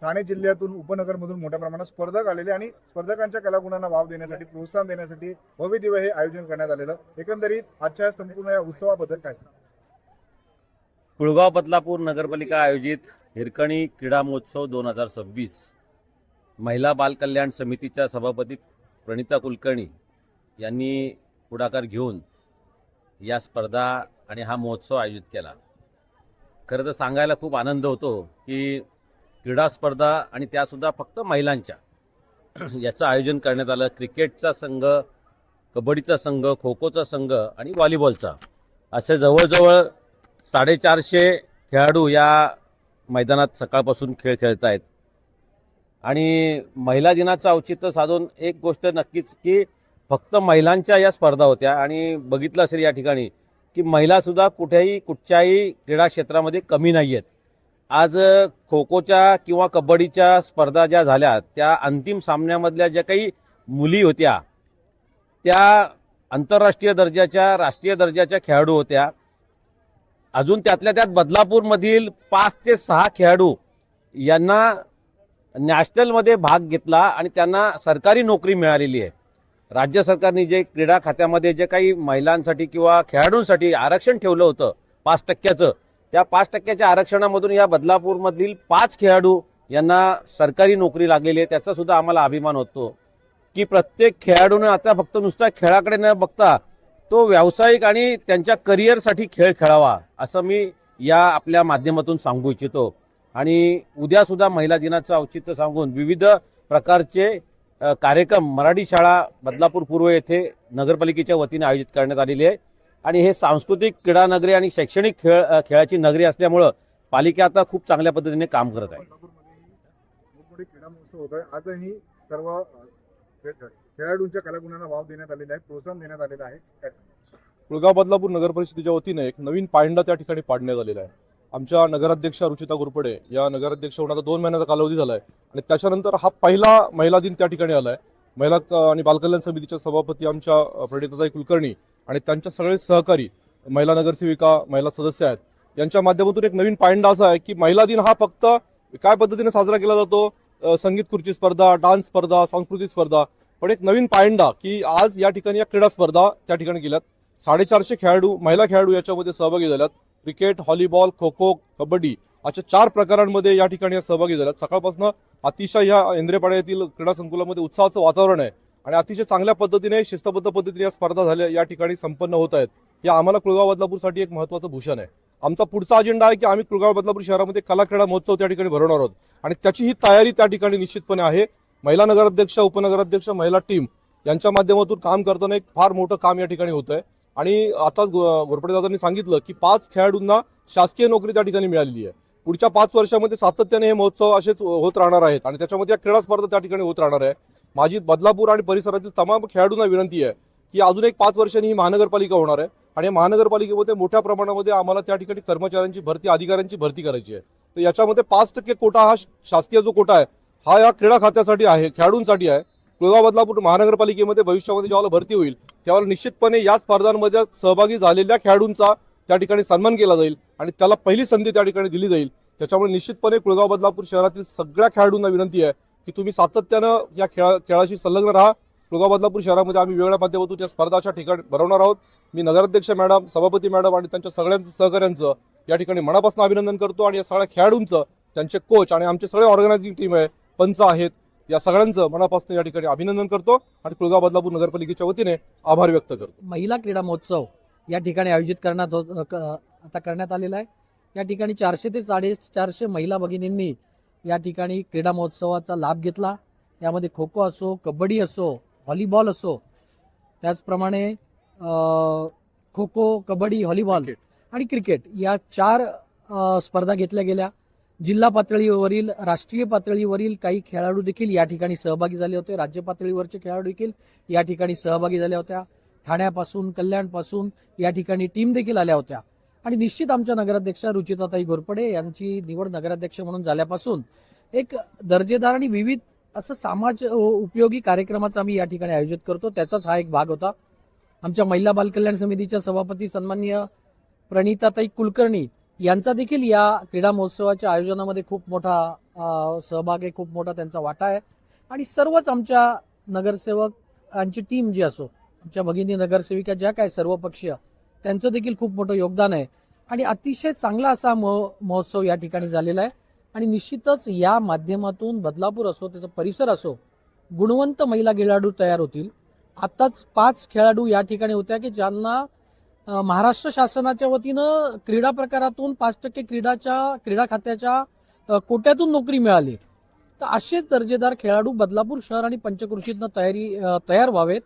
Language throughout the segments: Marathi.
ठाणे जिल्ह्यातून उपनगरमधून मोठ्या प्रमाणात स्पर्धक आलेले आणि स्पर्धकांच्या कलागुणांना वाव देण्यासाठी प्रोत्साहन देण्यासाठी भव्य दिव्य हे आयोजन करण्यात आलेलं। एकंदरीत आजच्या संपूर्ण या उत्सवाबद्दल काय? कुळगाव बदलापूर नगरपालिका आयोजित हिरकणी क्रीडा महोत्सव 2026 महिला बाल कल्याण समितीच्या सभापती प्रणिता कुलकर्णी यांनी पुढाकार घेऊन या स्पर्धा आणि हा महोत्सव आयोजित केला। खरं तर सांगायला खूप आनंद होतो की क्रीडा स्पर्धा आणि त्यासुद्धा फक्त महिलांच्या याचं आयोजन करण्यात आलं। क्रिकेटचा संघ, कबड्डीचा संघ, खो खोचा संघ आणि व्हॉलीबॉलचा असे जवळजवळ 450 खेळाडू या मैदानात सकाळपासून खेळ खेळत आहेत। आणि महिला दिनाचं औचित्य साधून एक गोष्ट नक्कीच की फक्त महिलांच्या या स्पर्धा होत्या आणि बघितलं असेल या ठिकाणी की महिलासुद्धा कुठच्याही क्रीडा क्षेत्रामध्ये कमी नाही आहेत। आज खो खोच्या किंवा कबड्डीच्या स्पर्धा ज्या झाल्या त्या अंतिम सामन्यामधल्या ज्या काही मुली होत्या त्या आंतरराष्ट्रीय दर्जाच्या, राष्ट्रीय दर्जाच्या खेळाडू होत्या। अजून त्यातल्या त्यात बदलापूरमधील 5 ते 6 खेळाडू यांना नॅशनलमध्ये भाग घेतला आणि त्यांना सरकारी नोकरी मिळालेली आहे। राज्य सरकारने जे क्रीडा खात्यामध्ये जे काही महिलांसाठी किंवा खेळाडूंसाठी आरक्षण ठेवलं होतं 5% त्या 5%च्या आरक्षणामधून या बदलापूरमधील 5 खेळाडू यांना सरकारी नोकरी लागलेली आहे। त्याचा सुद्धा आम्हाला अभिमान होतो की प्रत्येक खेळाडूने आता फक्त नुसता खेळाकडे न बघता तो व्यावसायिक आणि त्यांच्या करिअरसाठी खेळ खेळावा असं मी या आपल्या माध्यमातून सांगू इच्छितो। आणि उद्या सुद्धा महिला दिनाचं औचित्य सांगून विविध प्रकारचे कार्यक्रम मराठी शाळा बदलापूर पूर्व येथे नगरपालिकेच्या वतीने आयोजित करण्यात आलेले आहे। आणि हे सांस्कृतिक क्रीडा नगरी आणि शैक्षणिक खेळाची नगरी असल्यामुळं पालिका आता खूप चांगल्या पद्धतीने काम करत आहे। मोठमोठे क्रीडा महोत्सव होत आहे। आजही सर्व खेळाडूंच्या कलागुणांना वाव देण्यात आलेला आहे, प्रोत्साहन देण्यात आलेलं आहे। कुळगाव बदलापूर नगर परिषदेच्या वतीने एक नवीन पायंडा त्या ठिकाणी पाडण्यात आलेला आहे। आमच्या नगराध्यक्षा रुचिता घोरपडे या नगराध्यक्ष होऊन आता 2 महिन्याचा कालावधी झालाय आणि त्याच्यानंतर हा पहिला महिला दिन त्या ठिकाणी आलाय। महिला आणि बालकल्याण समितीच्या सभापती आमच्या प्रणिताताई कुलकर्णी आणि त्यांच्या सगळे सहकारी महिला नगरसेविका, महिला सदस्य आहेत, यांच्या माध्यमातून एक नवीन पायंडा असा आहे की महिला दिन हा फक्त काय पद्धतीने साजरा केला जातो, संगीत खुर्ची स्पर्धा, डान्स स्पर्धा, सांस्कृतिक स्पर्धा, पण एक नवीन पायंडा की आज या ठिकाणी या क्रीडा स्पर्धा त्या ठिकाणी केल्यात। 450 खेळाडू, महिला खेळाडू याच्यामध्ये सहभागी झाल्यात। क्रिकेट, व्हॉलीबॉल, खो खो, कबड्डी अशा 4 प्रकारांमध्ये या ठिकाणी सहभागी झाल्यात। सकाळपासून अतिशय या इंद्रेपाडा येथील क्रीडा संकुलामध्ये उत्साहाचं वातावरण आहे आणि अतिशय चांगल्या पद्धतीने, शिस्तबद्ध पद्धतीने या स्पर्धा झाल्या या ठिकाणी संपन्न होत आहेत। हे आम्हाला कुळगाव बदलापूरसाठी एक महत्त्वाचं भूषण आहे। आमचा पुढचा अजेंडा आहे की आम्ही कुळगाव बदलापूर शहरामध्ये कला क्रीडा महोत्सव त्या ठिकाणी भरवणार आहोत आणि त्याची ही तयारी त्या ठिकाणी निश्चितपणे आहे। महिला नगराध्यक्ष, उपनगराध्यक्ष, महिला टीम यांच्या माध्यमातून काम करताना एक फार मोठं काम या ठिकाणी होत आहे। आणि आता घोरपडे दादांनी सांगितलं की 5 खेळाडूंना शासकीय नोकरी त्या ठिकाणी मिळालेली आहे। पुढच्या 5 वर्षामध्ये सातत्याने हे महोत्सव असेच होत राहणार आहेत आणि त्याच्यामध्ये क्रीडा स्पर्धा त्या ठिकाणी होत राहणार आहे। माझी बदलापूर आणि परिसरातील तमाम खेळाडूंना विनंती आहे की अजून एक 5 वर्षांनी ही महानगरपालिका होणार आहे आणि महानगरपालिकेमध्ये मोठ्या प्रमाणामध्ये आम्हाला त्या ठिकाणी कर्मचाऱ्यांची भरती, अधिकाऱ्यांची भरती करायची आहे। तर याच्यामध्ये 5% कोटा हा शासकीय जो कोटा आहे हा या क्रीडा खात्यासाठी आहे, खेळाडूंसाठी आहे। कुळगाव बदलापूर महानगरपालिकेमध्ये भविष्यामध्ये जेव्हा भरती होईल त्यावेळेला निश्चितपणे या स्पर्धांमध्ये सहभागी झालेल्या खेळाडूंचा त्या ठिकाणी सन्मान केला जाईल आणि त्याला पहिली संधी त्या ठिकाणी दिली जाईल। त्याच्यामुळे निश्चितपणे कुळगाव बदलापूर शहरातील सगळ्या खेळाडूंना विनंती आहे की तुम्ही सातत्यानं या खेळाशी संलग्न राहा। कुळगाव बदलापूर शहरामध्ये आम्ही वेगळ्या माध्यमातून या स्पर्धाच्या ठिकाणी भरवणार आहोत। मी नगराध्यक्ष मॅडम, सभापती मॅडम आणि त्यांच्या सगळ्यांचं सहकाऱ्यांचं या ठिकाणी मनापासून अभिनंदन करतो आणि या सगळ्या खेळाडूंचं, त्यांचे कोच आणि आमचे सगळे ऑर्गनायझिंग टीम आहे, पंच आहेत, या सगळ्यांचं मनापासून या ठिकाणी अभिनंदन करतो आणि कुळगाव बदलापूर नगरपालिकेच्या वतीने आभार व्यक्त करतो। महिला क्रीडा महोत्सव या ठिकाणी आयोजित करण्यात आलेला आहे। या ठिकाणी 400 ते 450 महिला भगिनींनी या ठिकाणी क्रीडा महोत्सवाचा लाभ घेतला। यामध्ये खो खो असो, कबड्डी असो, व्हॉलीबॉल असो, त्याचप्रमाणे खो खो, कबड्डी, व्हॉलीबॉल आणि क्रिकेट या 4 स्पर्धा घेतल्या गेल्या। जिल्हा पातळीवरील, राष्ट्रीय पातळीवरील काही खेळाडू देखील या ठिकाणी सहभागी झाले होते। राज्य पातळीवरचे खेळाडू देखील या ठिकाणी सहभागी झाल्या होत्या। ठाण्यापासून, कल्याणपासून या ठिकाणी टीम देखील आल्या होत्या आणि निश्चित आमच्या नगराध्यक्षा रुचिताताई घोरपडे यांची निवड नगराध्यक्ष म्हणून झाल्यापासून एक दर्जेदार आणि विविध असं समाज उपयोगी कार्यक्रमाचं आम्ही या ठिकाणी आयोजित करतो, त्याचाच हा एक भाग होता। आमच्या महिला बाल कल्याण समितीच्या सभापती सन्माननीय प्रणिताताई कुलकर्णी यांचा देखील या क्रीडा महोत्सवाच्या आयोजनामध्ये खूप मोठा सहभाग आहे, खूप मोठा त्यांचा वाटा आहे. आणि सर्वच आमच्या नगरसेवकांची टीम जी असो, आमच्या भगिनी नगरसेविका ज्या काय सर्वपक्षीय, त्यांचं देखील खूप मोठं योगदान आहे. आणि अतिशय चांगला असा महोत्सव या ठिकाणी झालेला आहे. आणि निश्चितच या माध्यमातून बदलापूर असो, त्याचा परिसर असो, गुणवंत महिला खेळाडू तयार होतील. आत्ताच 5 खेळाडू या ठिकाणी होत्या की ज्यांना महाराष्ट्र शासनाच्या वतीनं क्रीडा प्रकारातून 5% क्रीडा खात्याच्या कोट्यातून नोकरी मिळाली. तर असेच दर्जेदार खेळाडू बदलापूर शहर आणि पंचक्रोशीतनं तयार व्हावेत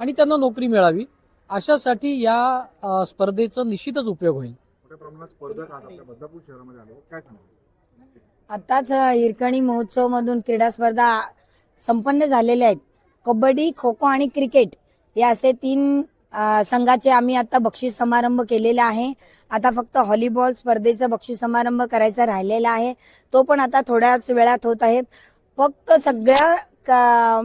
आणि त्यांना नोकरी मिळावी, अशासाठी या स्पर्धेचा निश्चितच उपयोग होईल. मोठ्या प्रमाणात स्पर्धक आज आपल्या बदलापूर शहरामध्ये आले, काय सांगा? आताच हिरकणी महोत्सव मधून क्रीडा स्पर्धा संपन्न झालेल्या आहेत. कबड्डी, खो खो आणि क्रिकेट या असे 3 संघाचे आम्ही आता बक्षीस समारंभ केलेला आहे. आता फक्त व्हॉलीबॉल स्पर्धेचा बक्षीस समारंभ करायचा राहिलेला आहे, तो पण आता थोड्याच वेळात होत आहे. फक्त सगळ्या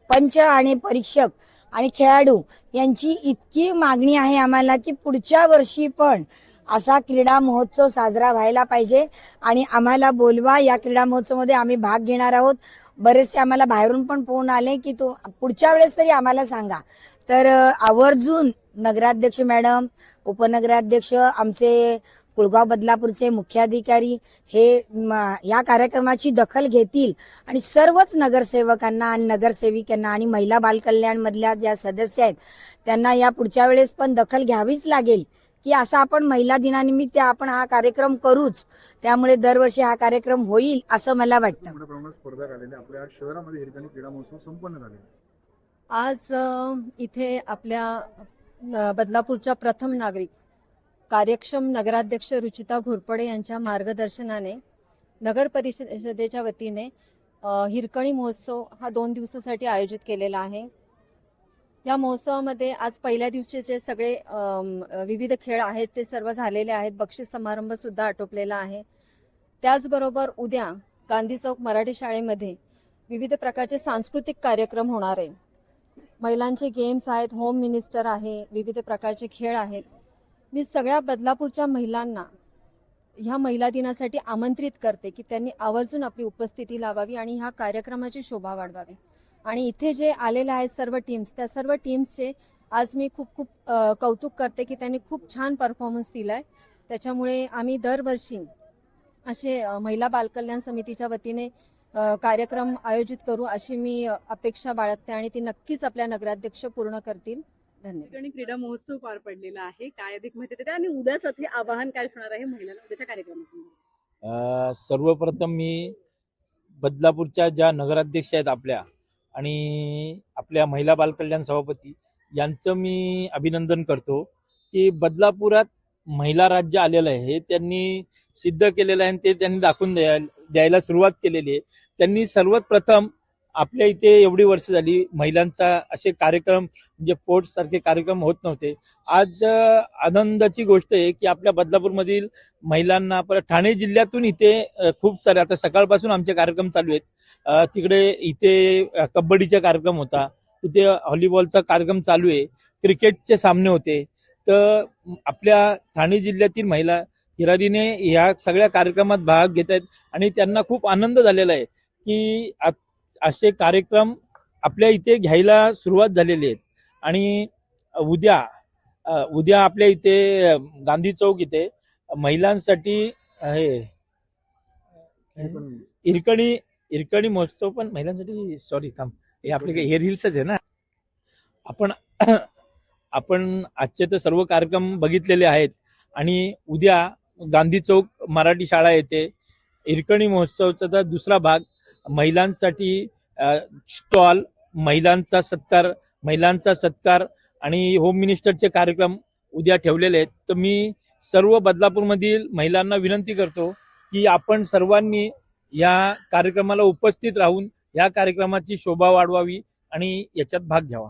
पंच आणि परीक्षक आणि खेळाडू यांची इतकी मागणी आहे आम्हाला की पुढच्या वर्षी पण असा क्रीडा महोत्सव साजरा व्हायला पाहिजे आणि आम्हाला बोलवा. या क्रीडा महोत्सवामध्ये आम्ही भाग घेणार आहोत. बरेचसे आम्हाला बाहेरून पण फोन आले की तो पुढच्या वेळेस तरी आम्हाला सांगा. तर आवर्जून नगराध्यक्ष मॅडम, उपनगराध्यक्ष, आमचे कुळगाव बदलापूरचे मुख्याधिकारी हे या कार्यक्रमाची दखल घेतील आणि सर्वच नगरसेवकांना आणि नगरसेविकांना आणि महिला बालकल्याण मधल्या ज्या सदस्य आहेत त्यांना या पुढच्या वेळेस पण दखल घ्यावीच लागेल की असा आपण महिला दिनानिमित्त आपण हा कार्यक्रम करूच. त्यामुळे दरवर्षी हा कार्यक्रम होईल असं मला वाटतं. मोठ्या प्रमाणात स्पर्धक आलेले आपल्या शहरामध्ये हिरकणी क्रीडा महोत्सव संपन्न झाले. आज इथे आपल्या बदलापूरच्या प्रथम नागरिक कार्यक्षम नगराध्यक्ष रुचिता घोरपडे यांच्या मार्गदर्शनाने नगर परिषदेच्या वतीने हिरकणी महोत्सव हा 2 दिवसासाठी आयोजित केलेला आहे. या महोत्सवामध्ये आज पहिल्या दिवशीचे सगळे विविध खेळ आहेत ते सर्व झालेले आहेत. बक्षीस समारंभ सुद्धा आटोपलेला आहे. त्याचबरोबर उद्या गांधी चौक मराठी शाळेमध्ये विविध प्रकारचे सांस्कृतिक कार्यक्रम होणार आहे. महिलांचे गेम्स आहेत, होम मिनिस्टर आहे, विविध प्रकारचे खेळ आहेत. मी सगळ्या बदलापूरच्या महिलांना ह्या महिला दिनासाठी आमंत्रित करते की त्यांनी आवर्जून आपली उपस्थिती लावावी आणि ह्या कार्यक्रमाची शोभा वाढवावी. आणि इथे जे आलेले आहेत सर्व टीम्स, त्या सर्व टीम्सचे आज मी खूप कौतुक करते की त्यांनी खूप छान परफॉर्मन्स दिलाय. त्याच्यामुळे आम्ही दरवर्षी असे महिला बालकल्याण समितीच्या वतीने कार्यक्रम आयोजित करू अशी मी अपेक्षा बाळगते आणि ती नक्कीच आपल्या नगराध्यक्ष पूर्ण करतील. धन्यवाद. आणि क्रीडा महोत्सव पार पडलेला आहे, काय अधिक माहिती देते आणि उद्यासाठी आवाहन काय होणार आहे महिलांना उद्याच्या कार्यक्रमासंदर्भात? सर्वप्रथम मी बदलापूरच्या ज्या नगराध्यक्ष आहेत आपल्या आणि आपल्या महिला बालकल्याण सभापती यांचं मी अभिनंदन करतो की बदलापुरात महिला राज्य आलेलं आहे हे त्यांनी सिद्ध केलेलं आहे आणि ते त्यांनी दाखवून द्यायला सुरुवात केलेली आहे. त्यांनी सर्वात प्रथम आपल्या इथे एवढी वर्ष झाली महिलांचा असे कार्यक्रम म्हणजे स्पोर्ट्स सारखे कार्यक्रम होत नव्हते. आज आनंदाची गोष्ट आहे की आपल्या बदलापूरमधील महिलांना परत ठाणे जिल्ह्यातून इथे खूप सारे आता सकाळपासून आमचे कार्यक्रम चालू आहेत. तिकडे इथे कबड्डीचा कार्यक्रम होता, इथे व्हॉलीबॉलचा कार्यक्रम चालू आहे, क्रिकेटचे सामने होते. तर आपल्या ठाणे जिल्ह्यातील महिला हिरारीने या सगळ्या कार्यक्रमात भाग घेत आहेत आणि त्यांना खूप आनंद झालेला आहे की असे कार्यक्रम आपल्या इथे घ्यायला सुरुवात झालेली आहे. आणि उद्या आपल्या इथे गांधी चौक इथे महिलांसाठी हिरकणी महोत्सव पण महिलांसाठी हे आपले हे रील्सच आहे ना. आपण आजचे तर सर्व कार्यक्रम बघितलेले आहेत आणि उद्या गांधी चौक मराठी शाळा येथे हिरकणी महोत्सवचा तर दुसरा भाग महिलांसाठी स्टॉल, महिलांचा सत्कार आणि होम मिनिस्टरचे कार्यक्रम उद्या ठेवलेले आहेत. तर मी सर्व बदलापूरमधील महिलांना विनंती करतो की आपण सर्वांनी या कार्यक्रमाला उपस्थित राहून या कार्यक्रमाची शोभा वाढवावी आणि याच्यात भाग घ्यावा.